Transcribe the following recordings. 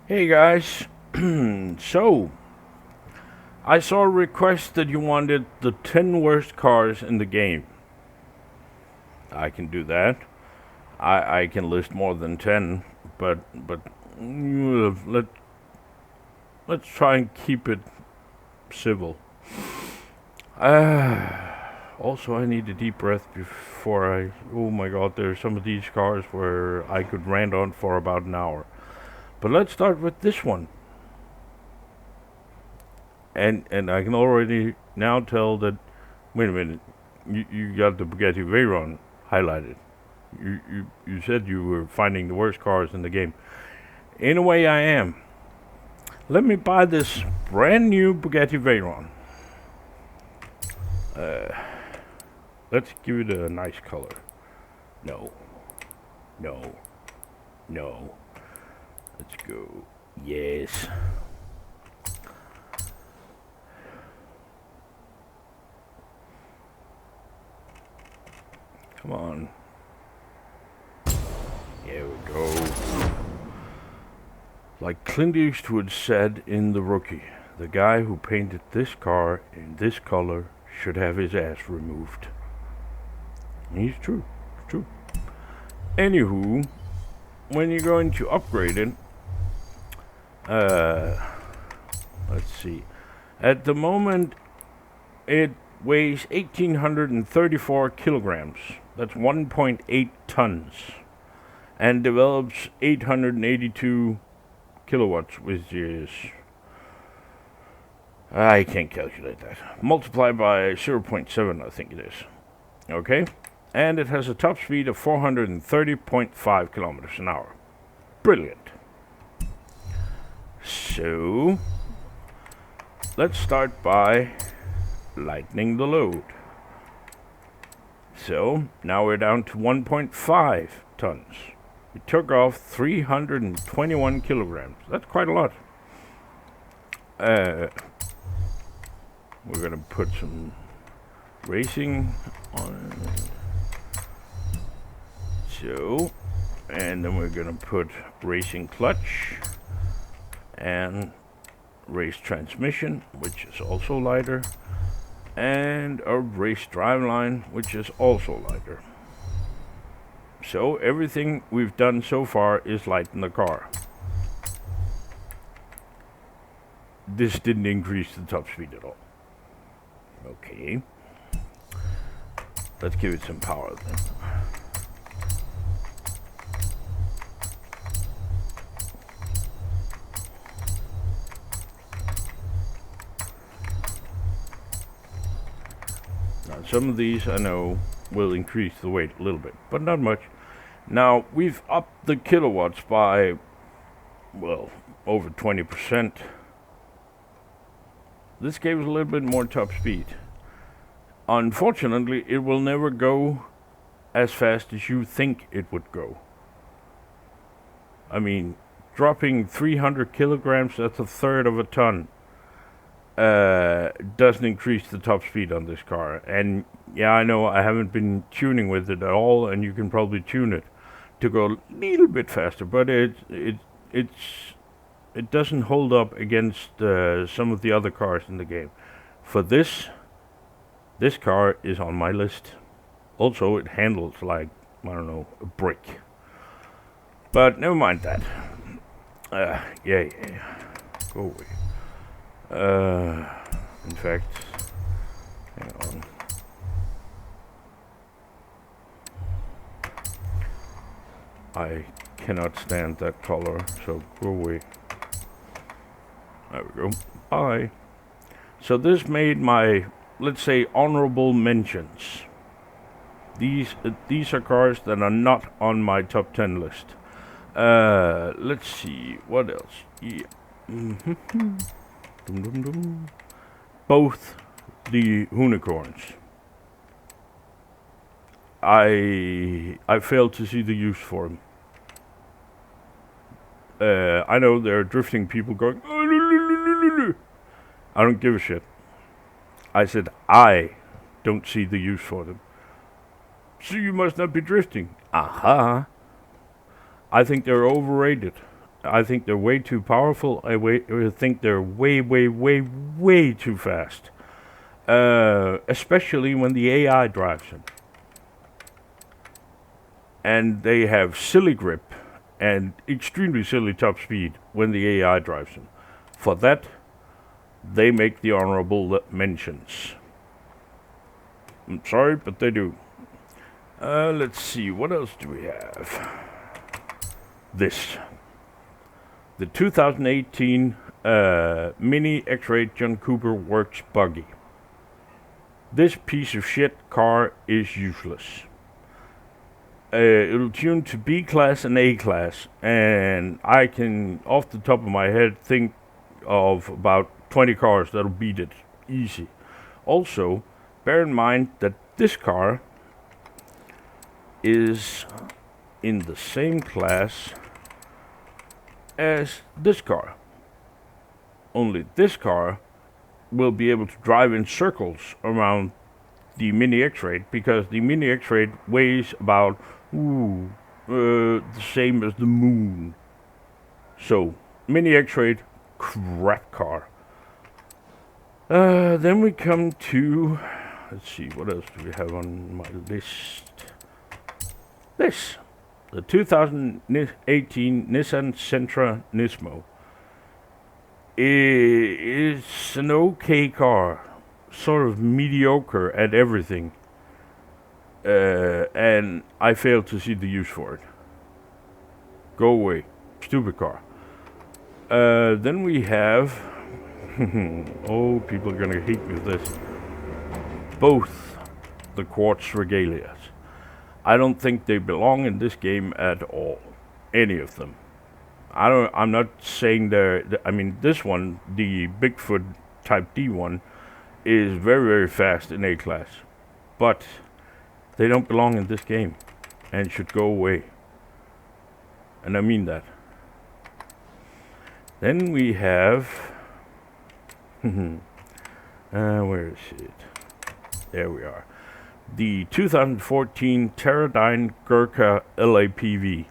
Hey guys, so I saw a request that you wanted the 10 worst cars in the game. I can do that. I can list more than 10, but let's try and keep it civil. Also, I need a deep breath before I. Oh my God, there are some of these cars where I could rant on for about an hour. But let's start with this one. And I can already now tell that. Wait a minute, you got the Bugatti Veyron highlighted. You said you were finding the worst cars in the game. In a way, I am. Let me buy this brand new Bugatti Veyron. Let's give it a nice color. No. Let's go. Yes. Come on. There we go. Like Clint Eastwood said in The Rookie, the guy who painted this car in this color should have his ass removed. And he's true. Anywho, when you're going to upgrade it, let's see. At the moment, it weighs 1,834 kilograms. That's 1.8 tons. And develops 882 kilowatts, which is... I can't calculate that. Multiply by 0.7, I think it is. Okay? And it has a top speed of 430.5 kilometers an hour. Brilliant. So, let's start by lightening the load. So, now we're down to 1.5 tons. We took off 321 kilograms. That's quite a lot. We're gonna put some racing on it. So, and then we're gonna put racing clutch and race transmission, which is also lighter, and a race driveline, which is also lighter. So everything we've done so far is lighten the car. This didn't increase the top speed at all. Okay. Let's give it some power then. Now some of these I know will increase the weight a little bit, but not much. Now we've upped the kilowatts by, well, over 20%. This gave us a little bit more top speed. Unfortunately, it will never go as fast as you think it would go. I mean, dropping 300 kilograms, that's a third of a ton, doesn't increase the top speed on this car. And yeah, I know I haven't been tuning with it at all, and you can probably tune it to go a little bit faster, but it doesn't hold up against some of the other cars in the game. For this car is on my list. Also, it handles like, I don't know, a brick. But never mind that. Yeah. Go away. In fact, hang on. I cannot stand that color, so go away. There we go. Bye. So this made my, let's say, honorable mentions. These are cars that are not on my top 10 list. Let's see, what else? Yeah. Both the Hoonicorns. I failed to see the use for them. I know there are drifting people going, I don't give a shit. I said I don't see the use for them. So you must not be drifting. Aha. I think they're overrated. I think they're way too powerful. I think they're way, way, way, way too fast. Especially when the AI drives them. And they have silly grip and extremely silly top speed when the AI drives them. For that, they make the honorable mentions. I'm sorry, but they do. Let's see, what else do we have? This. The 2018 Mini X-Ray John Cooper Works Buggy. This piece of shit car is useless. It'll tune to B class and A class, and I can, off the top of my head, think of about 20 cars that'll beat it easy. Also, bear in mind that this car is in the same class as this car. Only this car will be able to drive in circles around the Mini X-Ray, because the Mini X-Ray weighs about the same as the moon. So, Mini X-Ray, crap car. Then we come to, let's see, what else do we have on my list? This, the 2018 Nissan Sentra Nismo. It's an okay car, sort of mediocre at everything. And I fail to see the use for it. Go away. Stupid car. Then we have... oh, people are gonna hate me with this. Both the Quartz Regalias. I don't think they belong in this game at all. Any of them. I'm not saying I mean, this one, the Bigfoot Type D one, is very, very fast in A class. But they don't belong in this game and should go away. And I mean that. Then we have... where is it? There we are. The 2014 Terradyne Gurkha LAPV.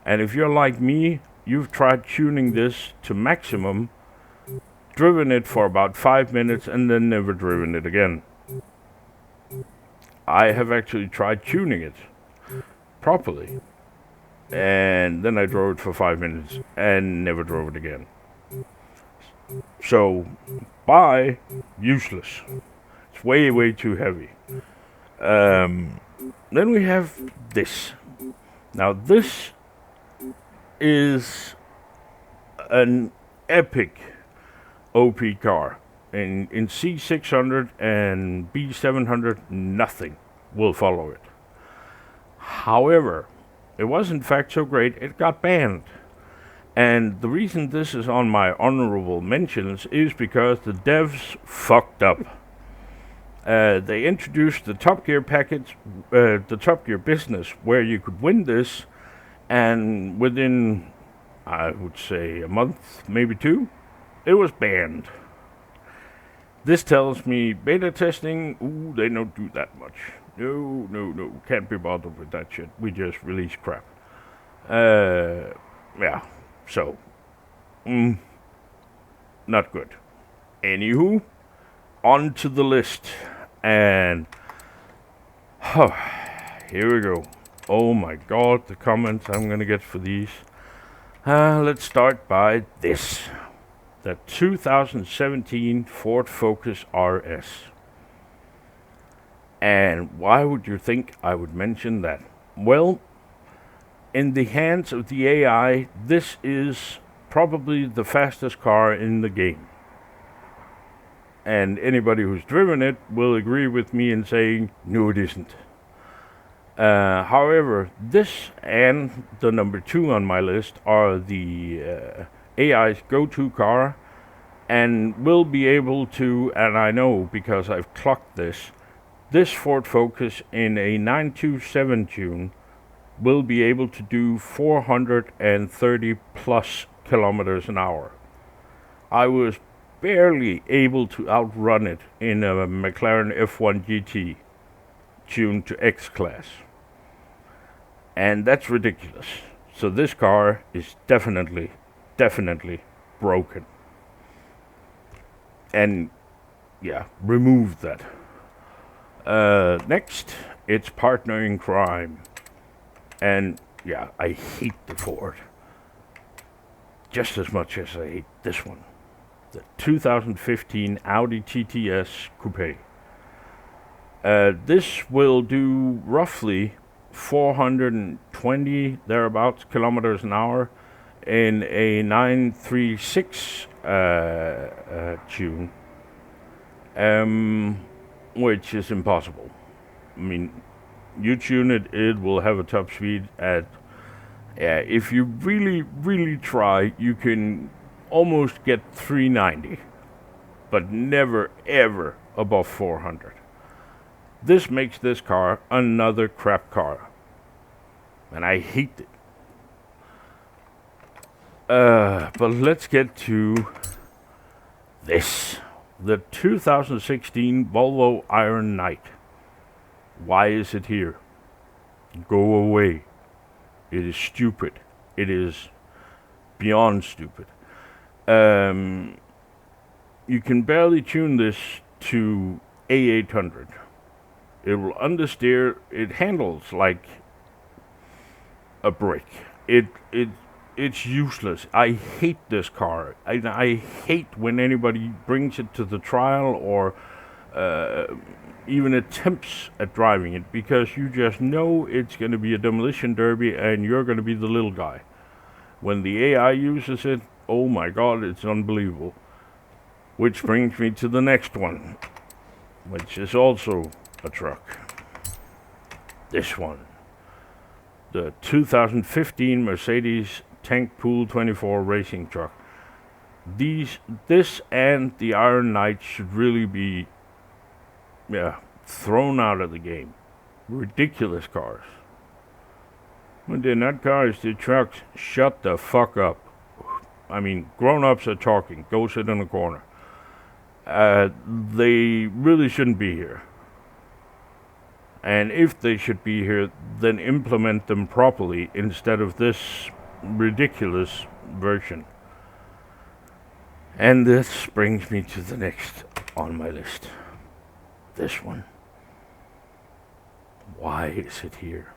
And if you're like me, you've tried tuning this to maximum, driven it for about 5 minutes, and then never driven it again. I have actually tried tuning it properly, and then I drove it for 5 minutes and never drove it again. So, bye, useless. It's way, way too heavy. Then we have this. Now this is an epic OP car. In C600 and B700, nothing will follow it. However, it was in fact so great, it got banned. And the reason this is on my honorable mentions is because the devs fucked up. They introduced the Top Gear package, the Top Gear business, where you could win this, and within, I would say, a month, maybe 2, it was banned. This tells me beta testing, they don't do that much. No, can't be bothered with that shit. We just release crap. Yeah, so, not good. Anywho, on to the list. And, here we go. Oh my god, the comments I'm gonna get for these. Let's start by this. The 2017 Ford Focus RS. And why would you think I would mention that? Well, in the hands of the AI, this is probably the fastest car in the game. And anybody who's driven it will agree with me in saying, no it isn't. However, this and the number 2 on my list are the AI's go-to car, and will be able to, and I know because I've clocked this Ford Focus in a 927 tune will be able to do 430 plus kilometers an hour. I was barely able to outrun it in a McLaren F1 GT tuned to X class. And that's ridiculous. So this car is definitely definitely broken. And yeah, remove that. Next, it's partner in crime. And yeah, I hate the Ford just as much as I hate this one. The 2015 Audi TTS Coupe. This will do roughly 420 thereabouts kilometers an hour in a 936 tune, which is impossible. I mean, you tune it, it will have a top speed at, if you really try, you can almost get 390, but never ever above 400. This makes this car another crap car, and I hate it. But let's get to this. The 2016 Volvo Iron Knight. Why is it here? Go away. It is stupid. It is beyond stupid. You can barely tune this to A800. It will understeer. It handles like a brick. It's useless. I hate this car. I hate when anybody brings it to the trial or even attempts at driving it, because you just know it's going to be a demolition derby and you're going to be the little guy. When the AI uses it, oh my god, it's unbelievable. Which brings me to the next one, which is also a truck. This one. The 2015 Mercedes Tank Pool 24 racing truck. This and the Iron Knight should really be thrown out of the game. Ridiculous cars. When they're not cars, they're trucks. Shut the fuck up. I mean, grown-ups are talking. Go sit in a corner. They really shouldn't be here. And if they should be here, then implement them properly instead of this ridiculous version. And this brings me to the next on my list. This one. Why is it here?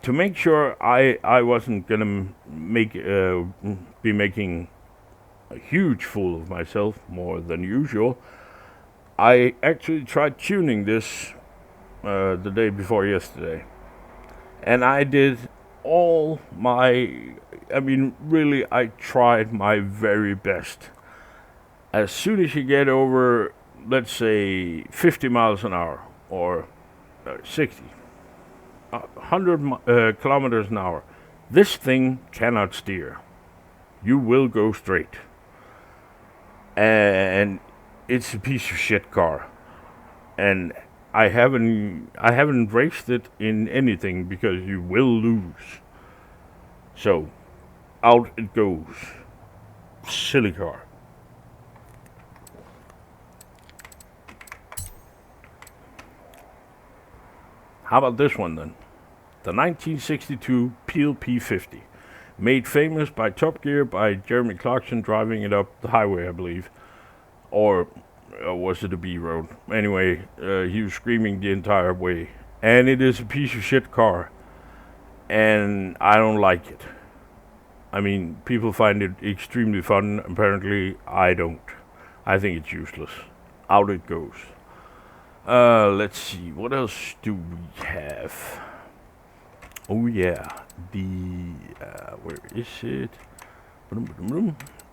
To make sure I wasn't gonna be making a huge fool of myself, more than usual, I actually tried tuning this the day before yesterday. And I did all my, really, I tried my very best. As soon as you get over, let's say, 50 miles an hour, or 60, 100 kilometers an hour, this thing cannot steer. You will go straight. And it's a piece of shit car. And I haven't raced it in anything because you will lose. So, out it goes. Silly car. How about this one then? The 1962 Peel P50. Made famous by Top Gear by Jeremy Clarkson driving it up the highway, I believe. Or was it a B road? Anyway, he was screaming the entire way. And it is a piece of shit car. And I don't like it. I mean, people find it extremely fun. Apparently, I don't. I think it's useless. Out it goes. Let's see. What else do we have? Oh, yeah. Where is it?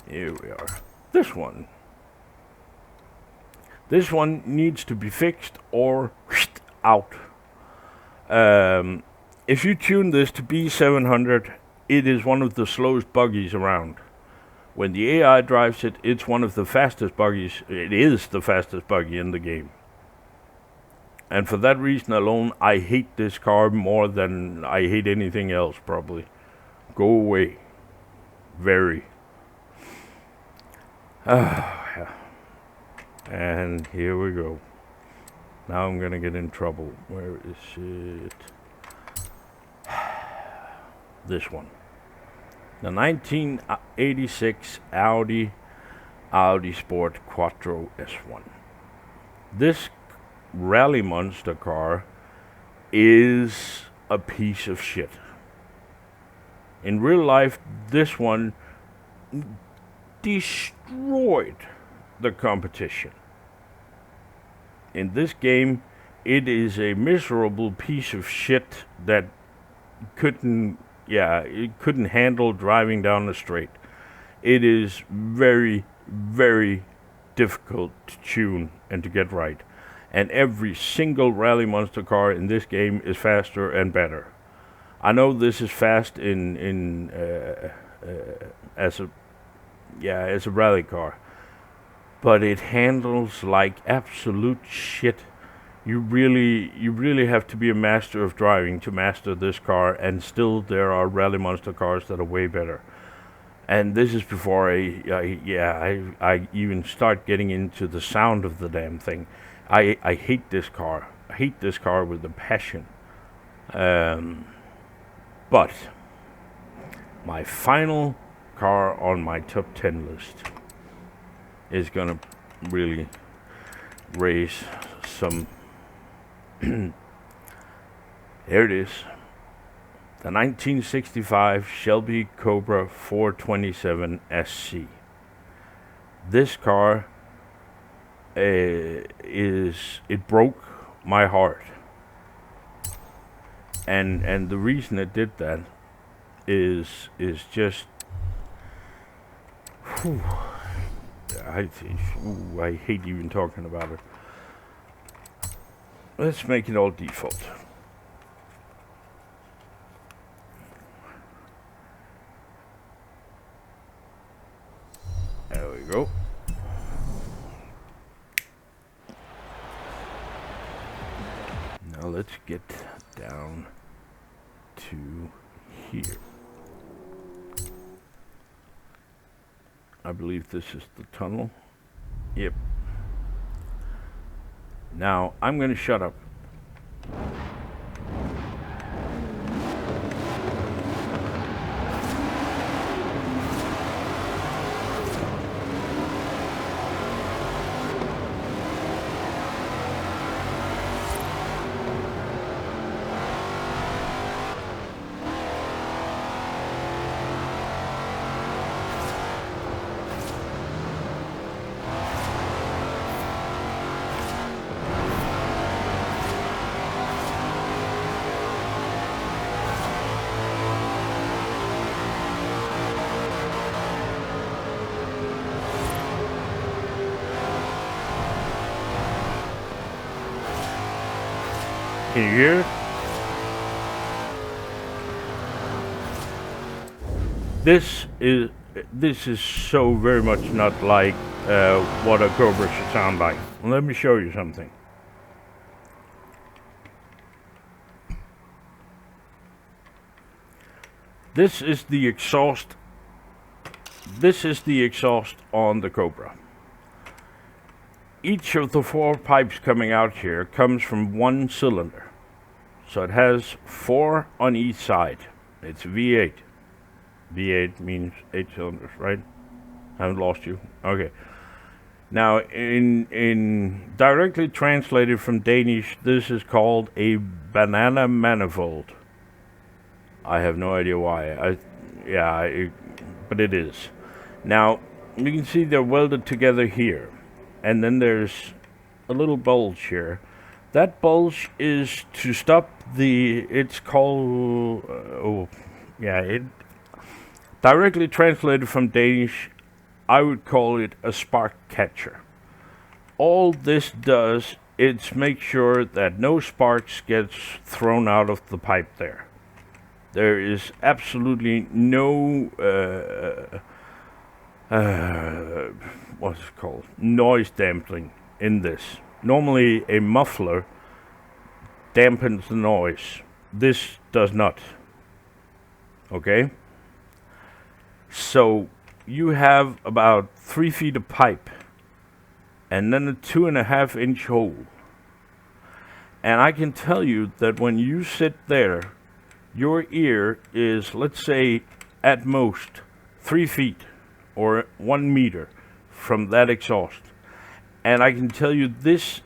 Here we are. This one. This one needs to be fixed or out. If you tune this to B700, it is one of the slowest buggies around. When the AI drives it, it's one of the fastest buggies. It is the fastest buggy in the game. And for that reason alone, I hate this car more than I hate anything else, probably. Go away. Very. And here we go. Now I'm gonna get in trouble. Where is it? This one. The 1986 Audi Sport Quattro S1. This rally monster car is a piece of shit. In real life, this one destroyed the competition. In this game, it is a miserable piece of shit that it couldn't handle driving down the straight. It is very, very difficult to tune and to get right. And every single rally monster car in this game is faster and better. I know this is fast as a rally car, but it handles like absolute shit. You really have to be a master of driving to master this car, and still there are rally monster cars that are way better. And this is before I even start getting into the sound of the damn thing. I hate this car. I hate this car with a passion. But my final car on my top 10 list is gonna really raise some. There it is. The 1965 Shelby Cobra 427 SC. This car it broke my heart. And the reason it did that is just I hate even talking about it. Let's make it all default. There we go. Now let's get down to here. I believe this is the tunnel. Yep. Now I'm going to shut up. Can you hear it? This is so very much not like what a Cobra should sound like. Let me show you something. This is the exhaust. This is the exhaust on the Cobra. Each of the 4 pipes coming out here comes from one cylinder. So it has 4 on each side. It's V8. V8 means 8 cylinders, right? I haven't lost you. Okay. Now, in directly translated from Danish, this is called a banana manifold. I have no idea why. But it is. Now, you can see they're welded together here. And then there's a little bulge here. That bulge is to stop it's called, directly translated from Danish, I would call it a spark catcher. All this does is make sure that no sparks gets thrown out of the pipe there. There is absolutely no, what's it called? Noise dampening in this. Normally a muffler dampens the noise. This does not. Okay? So you have about 3 feet of pipe and then a 2.5 inch hole. And I can tell you that when you sit there, your ear is, let's say, at most 3 feet or 1 meter from that exhaust. And I can tell you this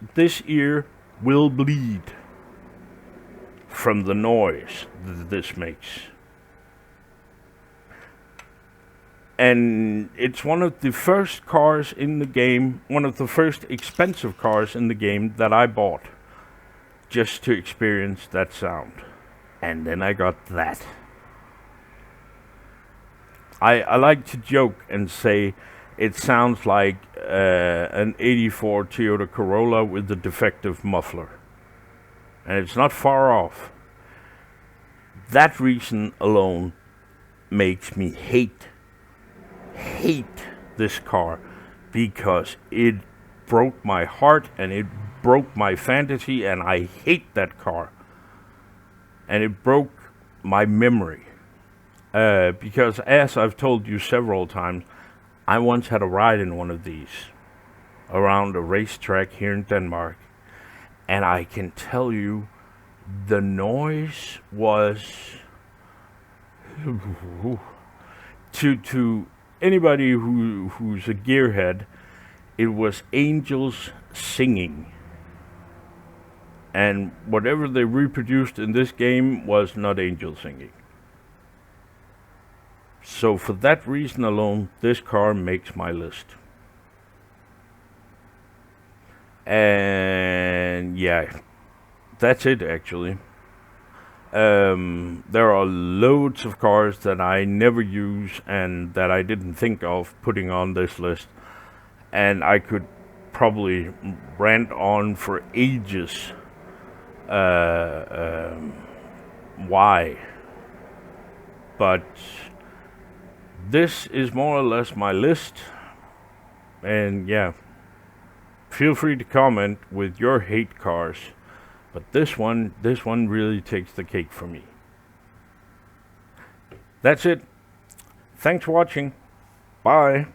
ear will bleed from the noise that this makes. And it's one of the first cars in the game, one of the first expensive cars in the game that I bought just to experience that sound. And then I got that. I like to joke and say it sounds like an 84 Toyota Corolla with a defective muffler. And it's not far off. That reason alone makes me hate this car, because it broke my heart and it broke my fantasy, and I hate that car. And it broke my memory. Because as I've told you several times, I once had a ride in one of these around a racetrack here in Denmark. And I can tell you, the noise was to anybody who's a gearhead, it was angels singing. And whatever they reproduced in this game was not angel singing. So for that reason alone, this car makes my list. And yeah, that's it actually. There are loads of cars that I never use and that I didn't think of putting on this list. And I could probably rant on for ages. Why? But this is more or less my list. And yeah, feel free to comment with your hate cars. But this one really takes the cake for me. That's it. Thanks for watching. Bye.